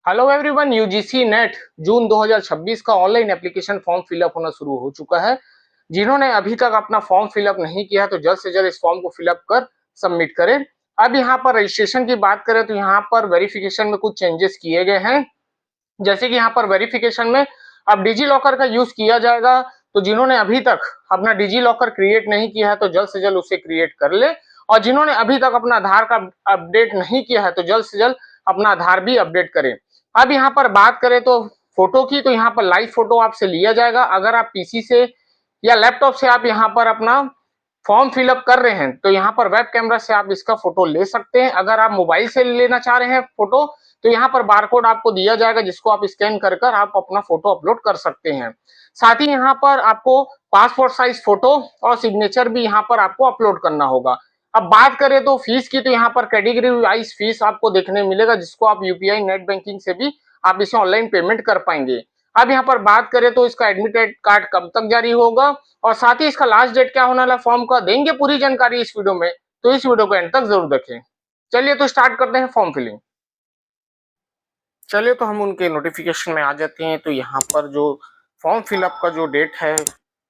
Hello everyone, UGC net जून 2026 का online application form fill up होना शुरू हो चुका है। जिन्होंने अभी तक अपना फॉर्म फिलअप नहीं किया है तो जल्द से जल्द इस फॉर्म को फिलअप कर सबमिट करें। अब यहाँ पर रजिस्ट्रेशन की बात करें तो यहाँ पर वेरिफिकेशन में कुछ चेंजेस किए गए हैं। जैसे कि यहाँ पर वेरिफिकेशन में अब डिजी लॉकर का यूज किया जाएगा। तो जिन्होंने अभी तक अपना डिजी लॉकर क्रिएट नहीं किया है तो जल्द से जल्द उसे क्रिएट कर ले, और जिन्होंने अभी तक अपना आधार कार्ड अपडेट नहीं किया है तो जल्द से जल्द अपना आधार भी अपडेट करें। अब यहाँ पर बात करें तो फोटो की, तो यहाँ पर लाइव फोटो आपसे लिया जाएगा। अगर आप पीसी से या लैपटॉप से आप यहाँ पर अपना फॉर्म फिलअप कर रहे हैं तो यहाँ पर वेब कैमरा से आप इसका फोटो ले सकते हैं। अगर आप मोबाइल से लेना चाह रहे हैं फोटो तो यहाँ पर बारकोड आपको दिया जाएगा जिसको आप स्कैन कर कर आप अपना फोटो अपलोड कर सकते हैं। साथ ही यहाँ पर आपको पासपोर्ट साइज फोटो और सिग्नेचर भी यहाँ पर आपको अपलोड करना होगा। अब बात करें तो फीस की, तो यहाँ पर कैटेगरी वाइज फीस आपको देखने मिलेगा जिसको आप यूपीआई नेट बैंकिंग से भी आप इसे ऑनलाइन पेमेंट कर पाएंगे। अब यहाँ पर बात करें तो इसका एडमिट कार्ड कब तक जारी होगा और साथ ही इसका लास्ट डेट क्या होने वाला फॉर्म का, देंगे पूरी जानकारी इस वीडियो में, तो इस वीडियो को एंड तक जरूर देखें। चलिए तो स्टार्ट करते हैं फॉर्म फिलिंग। चलिए तो हम उनके नोटिफिकेशन में आ जाते हैं। तो यहाँ पर जो फॉर्म फिलअप का जो डेट है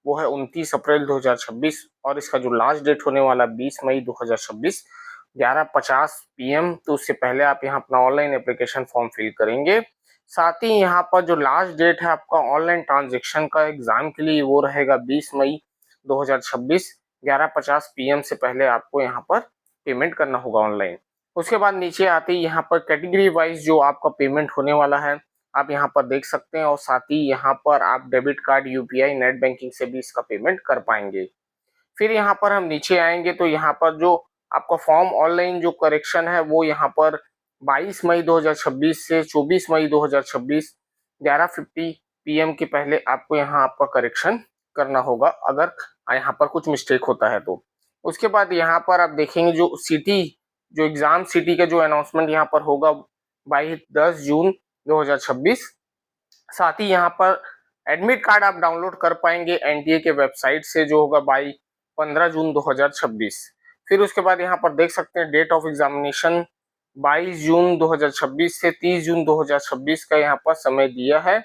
वो है 29 अप्रैल 2026 और इसका जो लास्ट डेट होने वाला 20 मई 2026 11:50 PM। तो उससे पहले आप यहाँ अपना ऑनलाइन एप्लीकेशन फॉर्म फिल करेंगे। साथ ही यहाँ पर जो लास्ट डेट है आपका ऑनलाइन ट्रांजेक्शन का एग्जाम के लिए वो रहेगा 20 मई 2026 11:50 PM से पहले आपको यहाँ पर पेमेंट करना होगा ऑनलाइन। उसके बाद नीचे आते ही यहाँ पर कैटेगरी वाइज जो आपका पेमेंट होने वाला है आप यहाँ पर देख सकते हैं, और साथ ही यहाँ पर आप debit card, UPI, net banking से भी इसका पेमेंट कर पाएंगे। फिर यहाँ पर हम नीचे आएंगे तो यहाँ पर जो आपका फॉर्म ऑनलाइन जो करेक्शन है वो यहाँ पर 22 मई 2026 से 24 मई 2026 11:50 PM के पहले आपको यहाँ आपका करेक्शन करना होगा अगर यहाँ पर कुछ मिस्टेक होता है तो। उसके बाद यहाँ पर आप देखेंगे जो सिटी, जो एग्जाम सिटी का जो अनाउंसमेंट यहाँ पर होगा 10 जून 2026। साथ ही यहाँ पर एडमिट कार्ड आप डाउनलोड कर पाएंगे एनटीए के वेबसाइट से जो होगा 15 जून 2026। फिर उसके बाद यहाँ पर देख सकते हैं डेट ऑफ एग्जामिनेशन 22 जून 2026 से 30 जून 2026 का यहाँ पर समय दिया है।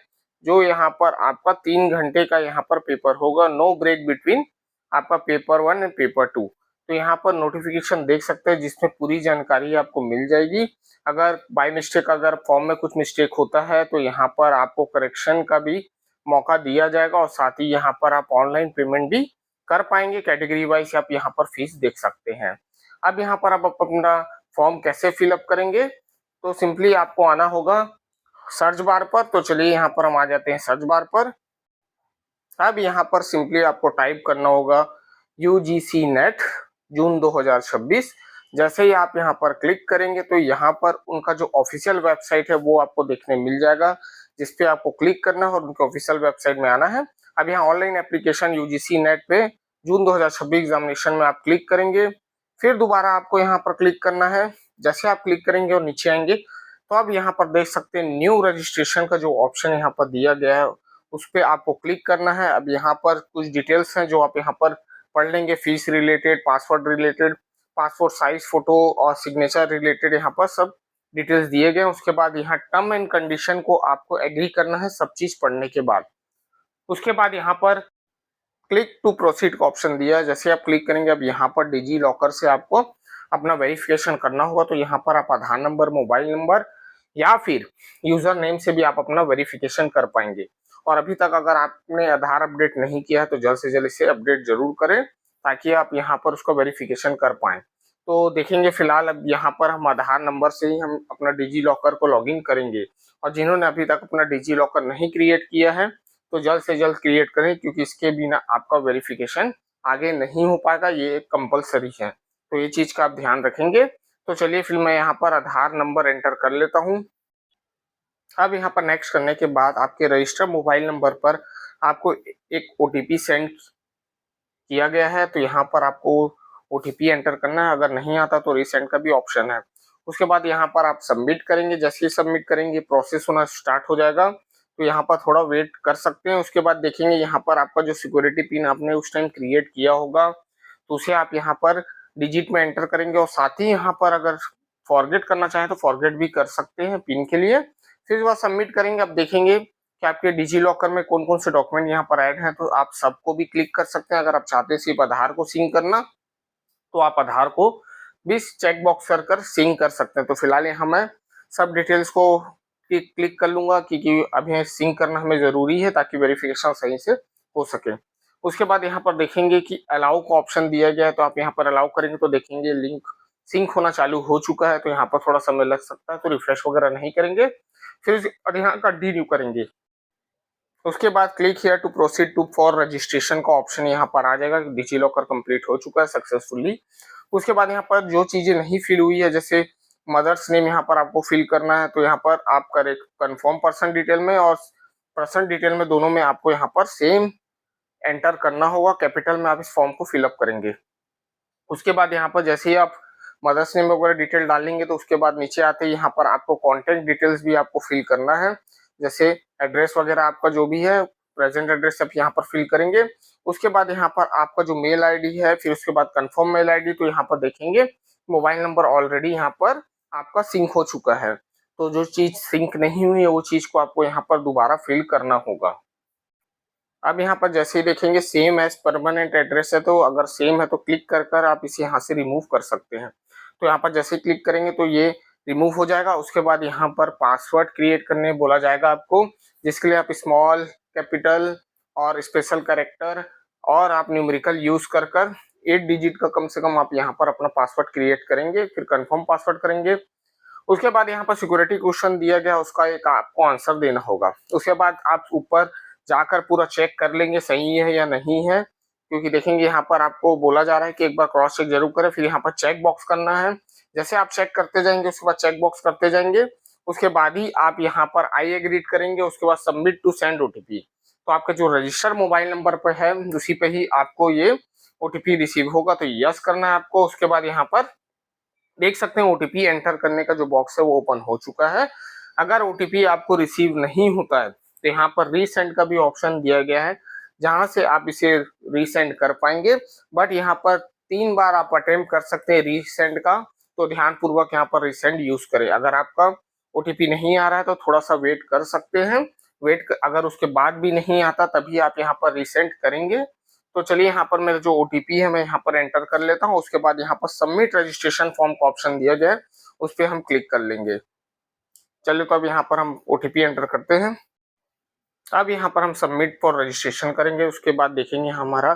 जो यहाँ पर आपका 3 घंटे का यहाँ पर पेपर होगा, नो ब्रेक बिटवीन आपका पेपर 1 एंड पेपर 2। तो यहाँ पर नोटिफिकेशन देख सकते हैं जिसमें पूरी जानकारी आपको मिल जाएगी। अगर बाय मिस्टेक अगर फॉर्म में कुछ मिस्टेक होता है तो यहाँ पर आपको करेक्शन का भी मौका दिया जाएगा, और साथ ही यहाँ पर आप ऑनलाइन पेमेंट भी कर पाएंगे। कैटेगरी वाइज आप यहाँ पर फीस देख सकते हैं। अब यहाँ पर आप अपना फॉर्म कैसे फिलअप करेंगे, तो सिंपली आपको आना होगा सर्च बार पर। तो चलिए यहाँ पर हम आ जाते हैं सर्च बार पर। अब यहाँ पर सिंपली आपको टाइप करना होगा यूजीसी नेट जून 2026। जैसे ही आप यहाँ पर क्लिक करेंगे तो यहाँ पर उनका जो ऑफिशियल वेबसाइट है वो आपको देखने मिल जाएगा, जिसपे आपको क्लिक करना है और उनके ऑफिशियल वेबसाइट में आना है। अब यहाँ ऑनलाइन एप्लीकेशन यूजीसी नेट पे जून 2026 एग्जामिनेशन में आप क्लिक करेंगे। फिर दोबारा आपको यहाँ पर क्लिक करना है। जैसे आप क्लिक करेंगे और नीचे आएंगे तो आप यहाँ पर देख सकते हैं न्यू रजिस्ट्रेशन का जो ऑप्शन यहाँ पर दिया गया है उस पर आपको क्लिक करना है। अब यहाँ पर कुछ डिटेल्स हैं जो आप यहाँ पर पढ़ लेंगे, fees related, password related, passport size photo और सिग्नेचर रिलेटेड यहाँ पर सब डिटेल्स दिए गए। उसके बाद यहाँ टर्म एंड कंडीशन को आपको एग्री करना है सब चीज पढ़ने के बाद। उसके बाद यहाँ पर क्लिक टू प्रोसीड का ऑप्शन दिया है। जैसे आप क्लिक करेंगे अब यहाँ पर डिजी लॉकर से आपको अपना वेरिफिकेशन करना होगा। तो यहाँ पर आप आधार नंबर, मोबाइल नंबर या फिर यूजर नेम से भी आप अपना वेरिफिकेशन कर पाएंगे। और अभी तक अगर आपने आधार अपडेट नहीं किया है तो जल्द से जल्द इसे अपडेट जरूर करें ताकि आप यहाँ पर उसका वेरिफिकेशन कर पाएं। तो देखेंगे फिलहाल अब यहाँ पर हम आधार नंबर से ही हम अपना डिजी लॉकर को लॉगिन करेंगे, और जिन्होंने अभी तक अपना डिजी लॉकर नहीं क्रिएट किया है तो जल्द से जल्द क्रिएट करें, क्योंकि इसके बिना आपका वेरिफिकेशन आगे नहीं हो पाएगा, ये कंपलसरी है। तो ये चीज का आप ध्यान रखेंगे। तो चलिए फिर मैं यहाँ पर आधार नंबर एंटर कर लेता हूँ। अब यहाँ पर नेक्स्ट करने के बाद आपके रजिस्टर्ड मोबाइल नंबर पर आपको एक ओटीपी सेंड किया गया है। तो यहाँ पर आपको ओटीपी एंटर करना है। अगर नहीं आता तो रीसेंड का भी ऑप्शन है। उसके बाद यहाँ पर आप सबमिट करेंगे। जैसे ही सबमिट करेंगे प्रोसेस होना स्टार्ट हो जाएगा। तो यहाँ पर थोड़ा वेट कर सकते हैं। उसके बाद देखेंगे यहाँ पर आपका जो सिक्योरिटी पिन आपने उस टाइम क्रिएट किया होगा तो उसे आप यहाँ पर डिजिट में एंटर करेंगे, और साथ ही यहाँ पर अगर फॉरगेट करना चाहें तो फॉरगेट भी कर सकते हैं पिन के लिए। फिर उसके बाद सबमिट करेंगे। अब देखेंगे कि आपके डिजी लॉकर में कौन कौन से डॉक्यूमेंट यहाँ पर ऐड हैं, तो आप सबको भी क्लिक कर सकते हैं। अगर आप चाहते हैं सिर्फ आधार को सिंक करना, तो आप आधार को भी चेक बॉक्स कर सिंक कर सकते हैं। तो फिलहाल यहाँ मैं सब डिटेल्स को क्लिक कर लूंगा, क्योंकि अभी सिंक करना हमें जरूरी है ताकि वेरिफिकेशन सही से हो सके। उसके बाद यहाँ पर देखेंगे कि अलाउ का ऑप्शन दिया गया है, तो आप यहाँ पर अलाउ करेंगे तो देखेंगे लिंक सिंक होना चालू हो चुका है। तो यहाँ पर थोड़ा समय लग सकता है, तो रिफ्रेश वगैरह नहीं करेंगे, फिर यहाँ कंटिन्यू करेंगे। उसके बाद click here to proceed to for registration का ऑप्शन यहाँ पर आ जाएगा। डिजी लॉकर कंप्लीट हो चुका है सक्सेसफुली। उसके बाद यहाँ पर जो चीजें नहीं फिल हुई है, जैसे मदर्स नेम यहाँ पर आपको फिल करना है, तो यहाँ पर आप करें कंफर्म पर्सन डिटेल में और पर्सन डिटेल में, दोनों में आपको यहाँ पर सेम एंटर करना होगा। कैपिटल में आप इस फॉर्म को फिलअप करेंगे। उसके बाद यहाँ पर जैसे ही आप मदर्स नेम वगैरह डिटेल डालेंगे, तो उसके बाद नीचे आते ही यहाँ पर आपको कॉन्टेक्ट डिटेल्स भी आपको फिल करना है, जैसे एड्रेस वगैरह आपका जो भी है, प्रेजेंट एड्रेस आप यहाँ पर फिल करेंगे। उसके बाद यहाँ पर आपका जो मेल आईडी है, फिर उसके बाद कंफर्म मेल आईडी, तो यहाँ पर देखेंगे मोबाइल नंबर ऑलरेडी यहाँ पर आपका सिंक हो चुका है। तो जो चीज सिंक नहीं हुई है वो चीज को आपको यहाँ पर दोबारा फिल करना होगा। अब यहाँ पर जैसे ही देखेंगे सेम एज परमानेंट एड्रेस है, तो अगर सेम है तो क्लिक कर आप इसे यहाँ से रिमूव कर सकते हैं। तो यहाँ पर जैसे क्लिक करेंगे तो ये रिमूव हो जाएगा। उसके बाद यहाँ पर पासवर्ड क्रिएट करने बोला जाएगा आपको, जिसके लिए आप स्मॉल, कैपिटल और स्पेशल कैरेक्टर और आप न्यूमेरिकल यूज कर 8 डिजिट का कम से कम आप यहाँ पर अपना पासवर्ड क्रिएट करेंगे, फिर कंफर्म पासवर्ड करेंगे। उसके बाद यहाँ पर सिक्योरिटी क्वेश्चन दिया गया, उसका एक आपको आंसर देना होगा। उसके बाद आप ऊपर जाकर पूरा चेक कर लेंगे सही है या नहीं है, क्योंकि देखेंगे यहाँ पर आपको बोला जा रहा है कि एक बार क्रॉस चेक जरूर करें। फिर यहाँ पर चेक बॉक्स करना है। जैसे आप चेक करते जाएंगे उसके बाद चेक बॉक्स करते जाएंगे, उसके बाद ही आप यहाँ पर आई एग्रीड करेंगे। उसके बाद सबमिट टू सेंड ओटीपी, तो आपका जो रजिस्टर्ड मोबाइल नंबर पर है उसी पे ही आपको ये ओटीपी रिसीव होगा, तो यस करना है आपको। उसके बाद यहाँ पर देख सकते हैं ओटीपी एंटर करने का जो बॉक्स है वो ओपन हो चुका है। अगर ओटीपी आपको रिसीव नहीं होता है, तो यहाँ पर रीसेंड का भी ऑप्शन दिया गया है, जहां से आप इसे रीसेंड कर पाएंगे। बट यहाँ पर 3 बार आप अटेम्प्ट कर सकते हैं रीसेंड का, तो ध्यान पूर्वक यहाँ पर रीसेंड यूज करें। अगर आपका ओटीपी नहीं आ रहा है तो थोड़ा सा वेट कर सकते हैं। अगर उसके बाद भी नहीं आता तभी आप यहाँ पर रीसेंड करेंगे। तो चलिए यहाँ पर मेरा जो ओटीपी है मैं यहाँ पर एंटर कर लेता हूँ। उसके बाद यहाँ पर सबमिट रजिस्ट्रेशन फॉर्म का ऑप्शन दिया गया है, उस पर हम क्लिक कर लेंगे। चलिए तो अब यहाँ पर हम ओटीपी एंटर करते हैं। अब यहाँ पर हम सबमिट फॉर रजिस्ट्रेशन करेंगे। उसके बाद देखेंगे हमारा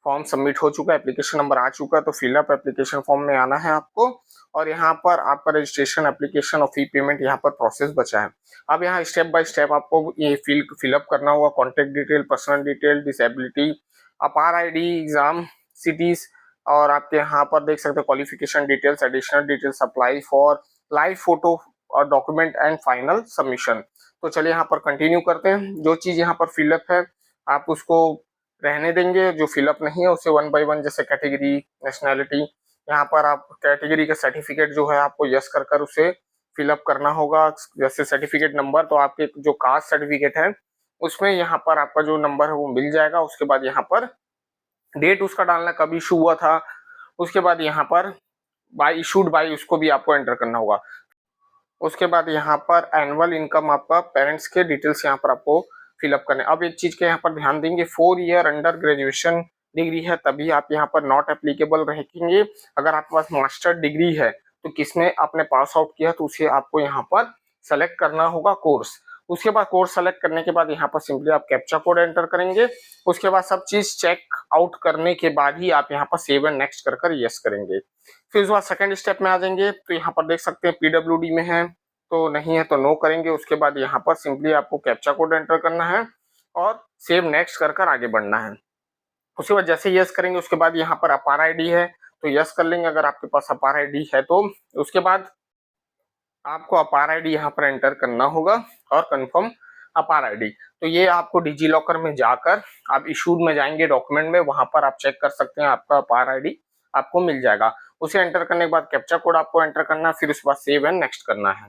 फॉर्म सबमिट हो चुका है, एप्लीकेशन नंबर आ चुका है, तो फिलअप एप्लीकेशन फॉर्म में आना है आपको। और यहाँ पर आपका रजिस्ट्रेशन एप्लीकेशन और फी पेमेंट यहाँ पर प्रोसेस बचा है। अब यहाँ स्टेप बाय स्टेप आपको ये फिलअप करना होगा। Contact detail, personal detail, disability, अपार आईडी, एग्जाम सिटीज, और आपके यहाँ पर देख सकते हैं qualification details, additional details, apply for live photo और डॉक्यूमेंट एंड फाइनल सबमिशन। तो चलिए यहाँ पर कंटिन्यू करते हैं। जो चीज यहाँ पर फिलअप है आप उसको रहने देंगे, जो फिलअप नहीं है उसे 1 बाय 1, जैसे कैटेगरी, नेशनैलिटी, यहाँ पर आप कैटेगरी का सर्टिफिकेट जो है आपको यस कर उसे फिलअप करना होगा। जैसे सर्टिफिकेट नंबर, तो आपके जो कास्ट सर्टिफिकेट है उसमें यहाँ पर आपका जो नंबर है वो मिल जाएगा। उसके बाद यहाँ पर डेट उसका डालना कब इशू हुआ था। उसके बाद यहाँ पर बाय इशूड बाय उसको भी आपको एंटर करना होगा। उसके बाद यहाँ पर एनुअल इनकम आपका पेरेंट्स के डिटेल्स यहाँ पर आपको फिलअप करने। अब एक चीज के यहाँ पर ध्यान देंगे, 4 ईयर अंडर ग्रेजुएशन डिग्री है तभी आप यहाँ पर नॉट एप्लीकेबल रहेंगे। अगर आपके पास मास्टर डिग्री है तो किसमें आपने पास आउट किया तो उसे आपको यहाँ पर सेलेक्ट करना होगा कोर्स। उसके बाद कोर्स सेलेक्ट करने के बाद यहाँ पर सिंपली आप कैप्चा कोड एंटर करेंगे। उसके बाद सब चीज चेक आउट करने के बाद ही आप यहाँ पर सेव एंड नेक्स्ट कर यस करेंगे। फिर उसके बाद सेकंड स्टेप में आ जाएंगे, तो यहाँ पर देख सकते हैं पीडब्ल्यूडी में है तो नहीं है तो नो करेंगे। उसके बाद यहाँ पर सिंपली आपको कैप्चा कोड एंटर करना है और सेव नेक्स्ट कर आगे बढ़ना है। उसके बाद जैसे यस करेंगे उसके बाद यहाँ पर अपार आईडी है तो यस कर लेंगे अगर आपके पास अपार आईडी है तो। उसके बाद आपको अपार आईडी यहाँ पर एंटर करना होगा और कंफर्म अपार आईडी। तो ये आपको डिजी लॉकर में जाकर आप इशूड में जाएंगे डॉक्यूमेंट में, वहां पर आप चेक कर सकते हैं आपका अपार आईडी आपको मिल जाएगा। उसे एंटर करने के बाद कैप्चा कोड आपको एंटर करना है, फिर उसके बाद सेव एंड नेक्स्ट करना है।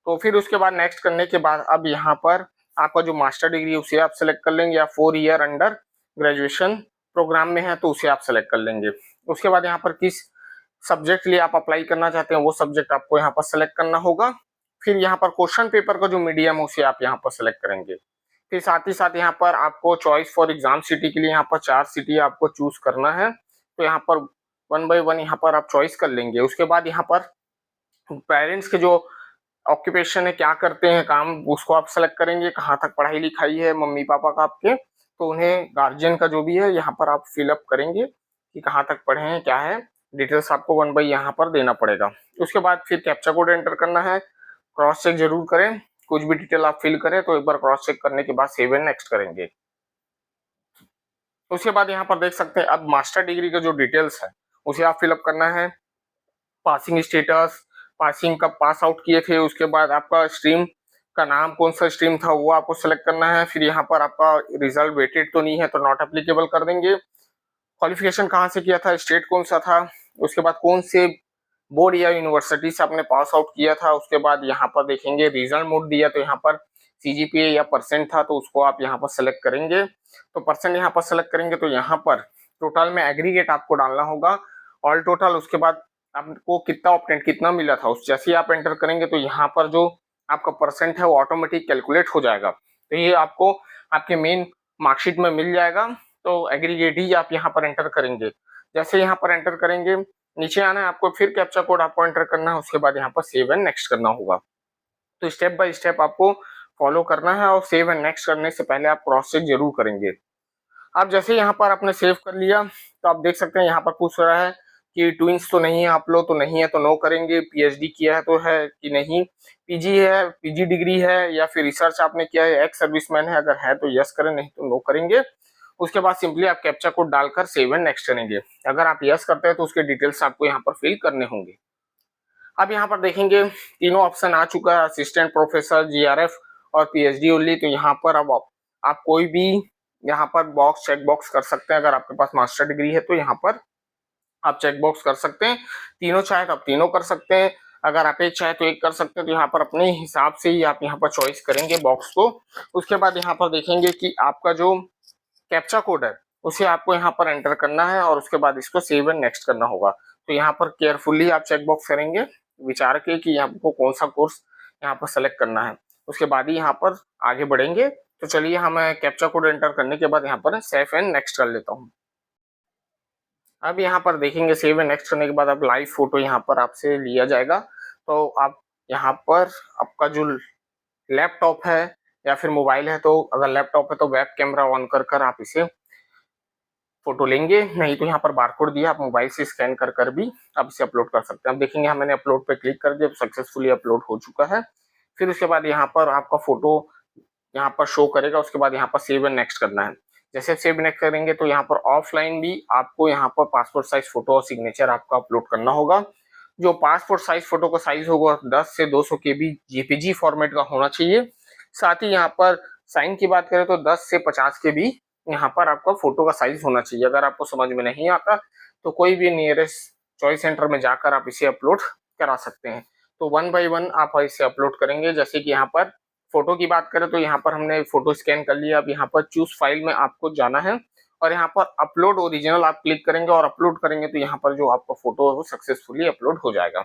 तो फिर उसके बाद नेक्स्ट करने के बाद अब यहाँ पर आपका जो मास्टर डिग्री है उसे आप सेलेक्ट कर लेंगे, या 4 ईयर अंडर ग्रेजुएशन प्रोग्राम में है तो उसे आप सेलेक्ट कर लेंगे। उसके बाद यहाँ पर किस सब्जेक्ट लिए आप अप्लाई करना चाहते हैं वो सब्जेक्ट आपको यहाँ पर सेलेक्ट करना होगा। फिर यहाँ पर क्वेश्चन पेपर का जो मीडियम है उसे आप यहाँ पर सेलेक्ट करेंगे। फिर साथ ही साथ यहाँ पर आपको चॉइस फॉर एग्जाम सिटी के लिए यहाँ पर 4 सिटी आपको चूज करना है। तो यहाँ पर 1 बाय 1 यहाँ पर आप चॉइस कर लेंगे। उसके बाद यहाँ पर पेरेंट्स के जो ऑक्यूपेशन है, क्या करते हैं काम, उसको आप सेलेक्ट करेंगे। कहाँ तक पढ़ाई लिखाई है मम्मी पापा का आपके, तो उन्हें गार्जियन का जो भी है यहाँ पर आप फिलअप करेंगे कि कहाँ तक पढ़े हैं, क्या है, डिटेल्स आपको 1 बाय यहाँ पर देना पड़ेगा। उसके बाद फिर कैप्चा कोड एंटर करना है। क्रॉस चेक जरूर करें, कुछ भी डिटेल आप फिल करें तो एक बार क्रॉस चेक करने के बाद सेव एंड नेक्स्ट करेंगे। उसके बाद यहाँ पर देख सकते हैं अब मास्टर डिग्री का जो डिटेल्स है उसे आप फिलअप करना है। पासिंग स्टेटस, पासिंग कब पास आउट किए थे, उसके बाद आपका स्ट्रीम का नाम, कौन सा स्ट्रीम था वो आपको सेलेक्ट करना है। फिर यहाँ पर आपका रिजल्ट वेटेड तो नहीं है तो नॉट एप्लीकेबल कर देंगे। क्वालिफिकेशन कहाँ से किया था, स्टेट कौन सा था, उसके बाद कौन से बोर्ड या यूनिवर्सिटी से आपने पास आउट किया था। उसके बाद यहाँ पर देखेंगे रिजल्ट मोड दिया तो यहाँ पर सीजीपीए या परसेंट था तो उसको आप यहाँ पर सेलेक्ट करेंगे। तो परसेंट यहाँ पर सेलेक्ट करेंगे तो यहाँ पर टोटल में एग्रीगेट आपको डालना होगा ऑल टोटल। उसके बाद आपको कितना ऑप्टेंट कितना मिला था उस जैसे ही आप एंटर करेंगे तो यहाँ पर जो आपका परसेंट है वो ऑटोमेटिक कैलकुलेट हो जाएगा। तो ये आपको आपके मेन मार्कशीट में मिल जाएगा। तो एग्रीगेट ही आप यहाँ पर एंटर करेंगे। जैसे यहाँ पर एंटर करेंगे नीचे आना है आपको, फिर कैप्चा कोड आपको एंटर करना है। उसके बाद यहाँ पर सेव एंड नेक्स्ट करना होगा। तो स्टेप बाय स्टेप आपको फॉलो करना है और सेव एंड नेक्स्ट करने से पहले आप क्रॉस चेक जरूर करेंगे। अब जैसे यहाँ पर आपने सेव कर लिया तो आप देख सकते हैं यहाँ पर पूछ रहा है कि ट्विंस तो नहीं है आप लोग, तो नहीं है तो नो करेंगे। पीएचडी किया है तो है कि नहीं, पीजी है, पीजी डिग्री है या फिर रिसर्च आपने किया है, एक्स सर्विसमैन है, अगर है तो यस करें, नहीं तो नो करेंगे। उसके बाद सिंपली आप कैप्चा कोड डालकर सेव एंड नेक्स्ट करेंगे। अगर आप यस करते हैं तो उसके डिटेल्स आपको यहाँ पर फिल करने होंगे। अब यहाँ पर देखेंगे तीनों ऑप्शन आ चुका है, असिस्टेंट प्रोफेसर, जीआरएफ और पीएचडी ओनली। तो यहाँ पर अब आप कोई भी यहाँ पर बॉक्स चेक बॉक्स कर सकते हैं। अगर आपके पास मास्टर डिग्री है तो यहाँ पर आप चेक बॉक्स कर सकते हैं। तीनों चाहे तो आप तीनों कर सकते हैं, अगर आप एक चाहे तो एक कर सकते हैं। तो यहाँ पर अपने हिसाब से ही आप यहाँ पर चॉइस करेंगे बॉक्स को। उसके बाद यहाँ पर देखेंगे कि आपका जो कैप्चा कोड है उसे आपको यहाँ पर एंटर करना है और उसके बाद इसको सेव एंड नेक्स्ट करना होगा। तो यहाँ पर केयरफुली आप चेक बॉक्स करेंगे विचार के कि आपको कौन सा कोर्स यहाँ पर सेलेक्ट करना है। उसके बाद ही यहाँ पर आगे बढ़ेंगे। तो चलिए हम कैप्चा कोड एंटर करने के बाद यहाँ पर सेव एंड नेक्स्ट कर लेता हूँ। अब यहाँ पर देखेंगे सेव एंड नेक्स्ट करने के बाद अब लाइव फोटो यहाँ पर आपसे लिया जाएगा। तो आप यहाँ पर आपका जो लैपटॉप है या फिर मोबाइल है, तो अगर लैपटॉप है तो वेब कैमरा ऑन कर आप इसे फोटो लेंगे, नहीं तो यहाँ पर बारकोड दिया, आप मोबाइल से स्कैन कर भी आप इसे अपलोड कर सकते हैं। अब देखेंगे मैंने अपलोड पे क्लिक कर दिया, सक्सेसफुली अपलोड हो चुका है। फिर उसके बाद यहाँ पर आपका फोटो यहाँ पर शो करेगा। उसके बाद यहाँ पर सेव एंड नेक्स्ट करना है। जैसे सेव नेक्स्ट करेंगे तो यहाँ पर ऑफलाइन भी आपको यहाँ पर पासपोर्ट साइज फोटो और सिग्नेचर आपका अपलोड करना होगा। जो पासपोर्ट साइज फोटो का साइज होगा 10 से 200 KB जेपीजी फॉर्मेट का होना चाहिए। साथ ही यहाँ पर साइन की बात करें तो 10 से 50 KB यहाँ पर आपका फोटो का साइज होना चाहिए। अगर आपको समझ में नहीं आता तो कोई भी नियरेस्ट चॉइस सेंटर में जाकर आप इसे अपलोड करा सकते हैं। तो 1 बाय 1 आप इसे अपलोड करेंगे। जैसे कि यहाँ पर फोटो की बात करें तो यहाँ पर हमने फोटो स्कैन कर लिया। अब यहाँ पर चूज फाइल में आपको जाना है और यहाँ पर अपलोड ओरिजिनल आप क्लिक करेंगे और अपलोड करेंगे तो यहाँ पर जो आपका फोटो है वो सक्सेसफुली अपलोड हो जाएगा।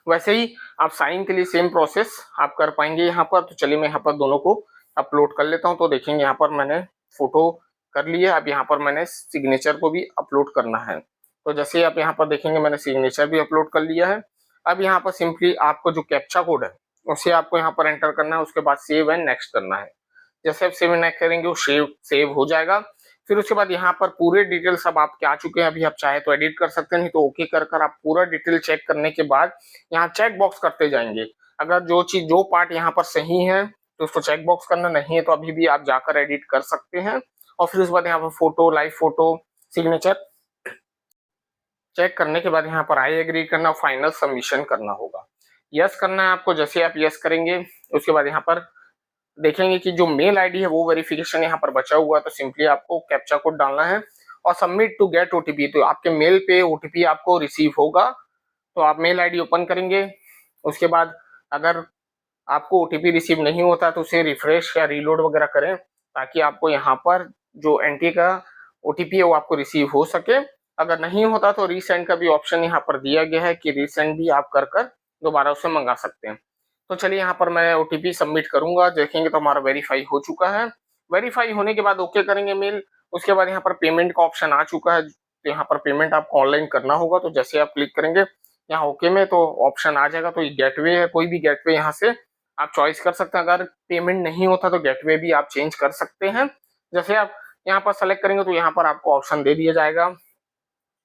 वैसे ही आप साइन के लिए सेम प्रोसेस आप कर पाएंगे यहाँ पर। तो चलिए मैं यहाँ पर दोनों को अपलोड कर लेता हूँ। तो देखेंगे यहाँ पर मैंने फोटो कर लिया। अब यहाँ पर मैंने सिग्नेचर को भी अपलोड करना है। तो जैसे आप यहाँ पर देखेंगे मैंने सिग्नेचर भी अपलोड कर लिया है। अब यहाँ पर सिंपली आपको जो कैप्चा कोड है उसे आपको यहाँ पर एंटर करना है। उसके बाद सेव एंड नेक्स्ट करना है। जैसे आप सेव एंड नेक्स्ट करेंगे वो सेव हो जाएगा। फिर उसके बाद यहाँ पर पूरे डिटेल्स अब आपके आ चुके हैं। अभी आप चाहे तो एडिट कर सकते हैं, नहीं तो ओके कर आप पूरा डिटेल चेक करने के बाद यहाँ चेक बॉक्स करते जाएंगे। अगर जो पार्ट यहाँ पर सही है तो उसको चेक बॉक्स करना, नहीं है तो अभी भी आप जाकर एडिट कर सकते हैं। और फिर उसके बाद यहाँ पर photo, live photo, signature check करने के बाद यहाँ पर आई एग्री करना, फाइनल सबमिशन करना होगा। यस करना है आपको। जैसे आप यस करेंगे उसके बाद यहाँ पर देखेंगे कि जो मेल आईडी है वो वेरिफिकेशन यहाँ पर बचा हुआ है। तो सिंपली आपको कैप्चा कोड डालना है और सबमिट टू गेट ओटीपी। तो आपके मेल पे ओटीपी आपको रिसीव होगा। तो आप मेल आईडी ओपन करेंगे। उसके बाद अगर आपको ओटीपी रिसीव नहीं होता तो उसे रिफ्रेश या रीलोड वगैरह करें ताकि आपको यहाँ पर जो एंट्री का ओटीपी है वो आपको रिसीव हो सके। अगर नहीं होता तो रीसेंड का भी ऑप्शन यहाँ पर दिया गया है कि रीसेंड भी आप कर दोबारा उसे मंगा सकते हैं। तो चलिए यहाँ पर मैं ओटीपी सबमिट करूँगा, देखेंगे तो हमारा वेरीफाई हो चुका है। वेरीफाई होने के बाद ओके करेंगे मेल, उसके बाद यहाँ पर पेमेंट का ऑप्शन आ चुका है, तो यहाँ पर पेमेंट आपको ऑनलाइन करना होगा। तो जैसे आप क्लिक करेंगे यहाँ ओके में तो ऑप्शन आ जाएगा, तो ये गेटवे है, कोई भी गेटवे यहाँ से आप चॉइस कर सकते हैं। अगर पेमेंट नहीं होता तो गेटवे भी आप चेंज कर सकते हैं। जैसे आप यहाँ पर सेलेक्ट करेंगे तो यहाँ पर आपको ऑप्शन दे दिया जाएगा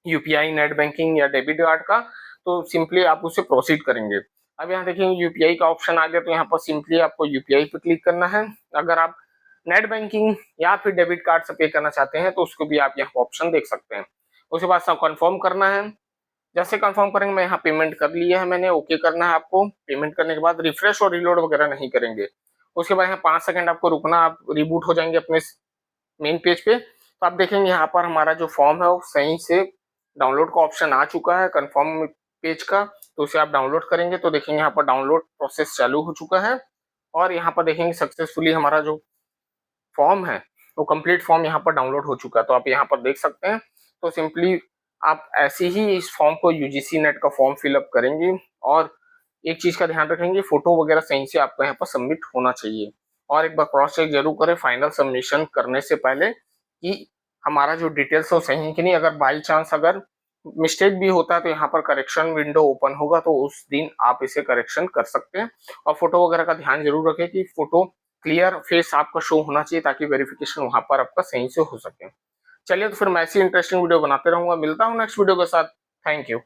यूपीआई, नेट बैंकिंग या डेबिट कार्ड का, तो सिंपली आप उसे प्रोसीड करेंगे। अब यहाँ देखिए यूपीआई का ऑप्शन आ गया, तो यहाँ पर सिंपली आपको यूपीआई पे क्लिक करना है। अगर आप नेट बैंकिंग या फिर डेबिट कार्ड से पे करना चाहते हैं तो उसको भी आप यहाँ ऑप्शन देख सकते हैं। उसके बाद सब कंफर्म करना है। जैसे कंफर्म करेंगे, मैं यहाँ पेमेंट कर लिया है मैंने, ओके करना है आपको। पेमेंट करने के बाद रिफ्रेश और रिलोड वगैरह नहीं करेंगे। उसके बाद यहाँ 5 सेकंड आपको रुकना, आप रिबूट हो जाएंगे अपने मेन पेज पे। तो आप देखेंगे यहाँ पर हमारा जो फॉर्म है वो सही से डाउनलोड का ऑप्शन आ चुका है कंफर्म पेज का, तो उसे आप डाउनलोड करेंगे तो देखेंगे यहाँ पर डाउनलोड प्रोसेस चालू हो चुका है। और यहाँ पर देखेंगे सक्सेसफुली हमारा जो फॉर्म है वो कंप्लीट फॉर्म यहाँ पर डाउनलोड हो चुका है, तो आप यहाँ पर देख सकते हैं। तो सिंपली आप ऐसे ही इस फॉर्म को यूजीसी नेट का फॉर्म फिलअप करेंगे। और एक चीज का ध्यान रखेंगे, फोटो वगैरह सही से आपका यहाँ पर सबमिट होना चाहिए। और एक बार क्रॉस चेक जरूर करें फाइनल सबमिशन करने से पहले कि हमारा जो डिटेल्स है वो सही है कि नहीं। अगर बाई चांस अगर मिस्टेक भी होता है तो यहाँ पर करेक्शन विंडो ओपन होगा, तो उस दिन आप इसे करेक्शन कर सकते हैं। और फोटो वगैरह का ध्यान जरूर रखें कि फोटो क्लियर फेस आपका शो होना चाहिए, ताकि वेरिफिकेशन वहां पर आपका सही से हो सके। चलिए, तो फिर मैं ऐसी इंटरेस्टिंग वीडियो बनाते रहूंगा। मिलता हूँ नेक्स्ट वीडियो के साथ। Thank you.